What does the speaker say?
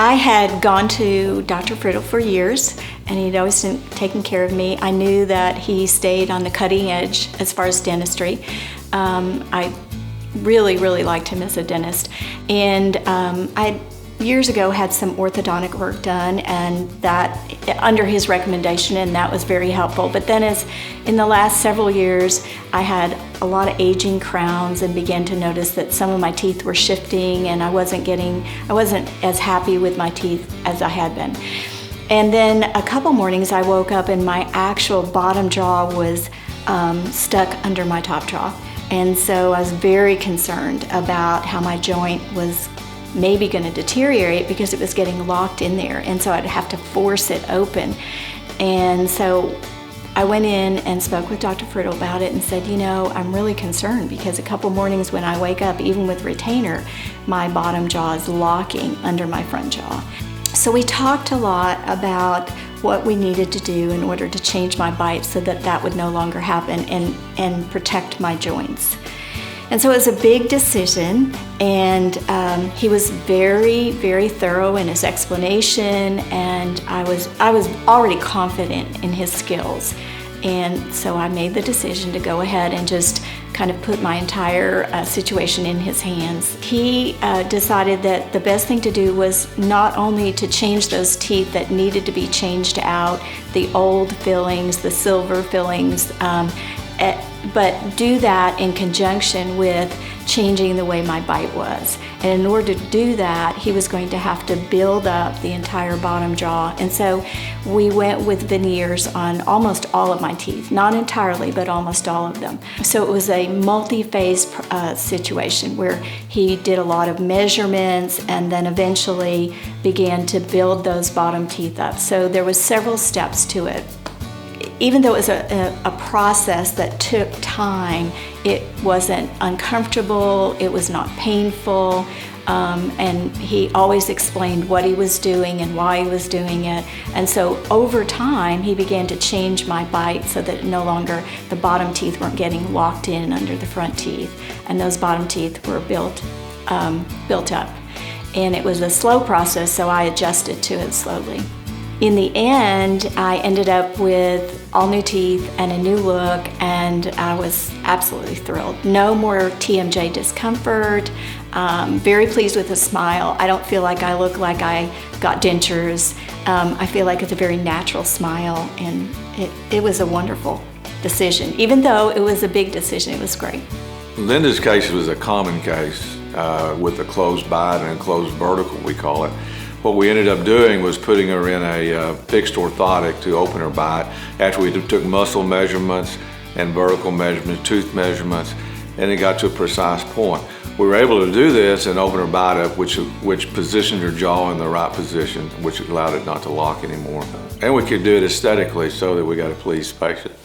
I had gone to Dr. Friddle for years, and he'd always taken care of me. I knew that he stayed on the cutting edge as far as dentistry. I really, really liked him as a dentist. And I years ago had some orthodontic work done, and that under his recommendation, and that was very helpful. But then in the last several years, I had a lot of aging crowns and began to notice that some of my teeth were shifting, and I wasn't as happy with my teeth as I had been. And then a couple mornings I woke up and my actual bottom jaw was stuck under my top jaw. And so I was very concerned about how my joint was maybe going to deteriorate because it was getting locked in there, and so I'd have to force it open. And so I went in and spoke with Dr. Friddle about it and said, you know, I'm really concerned because a couple mornings when I wake up, even with retainer, my bottom jaw is locking under my front jaw. So we talked a lot about what we needed to do in order to change my bite so that that would no longer happen and protect my joints. And so it was a big decision, and he was very, very thorough in his explanation, and I was already confident in his skills. And so I made the decision to go ahead and just kind of put my entire situation in his hands. He decided that the best thing to do was not only to change those teeth that needed to be changed out, the old fillings, the silver fillings, but do that in conjunction with changing the way my bite was. And in order to do that, he was going to have to build up the entire bottom jaw. And so we went with veneers on almost all of my teeth, not entirely, but almost all of them. So it was a multi-phase situation where he did a lot of measurements and then eventually began to build those bottom teeth up. So there was several steps to it. Even though it was a process that took time, it wasn't uncomfortable, it was not painful, and he always explained what he was doing and why he was doing it. And so over time, he began to change my bite so that no longer the bottom teeth weren't getting locked in under the front teeth, and those bottom teeth were built up. And it was a slow process, so I adjusted to it slowly. In the end, I ended up with all new teeth and a new look, and I was absolutely thrilled. No more TMJ discomfort, very pleased with the smile. I don't feel like I look like I got dentures. I feel like it's a very natural smile, and it was a wonderful decision. Even though it was a big decision, it was great. Linda's case was a common case with a closed bite and a closed vertical, we call it. What we ended up doing was putting her in a fixed orthotic to open her bite after we took muscle measurements and vertical measurements, tooth measurements, and it got to a precise point. We were able to do this and open her bite up, which positioned her jaw in the right position, which allowed it not to lock anymore. And we could do it aesthetically so that we got a pleased patient.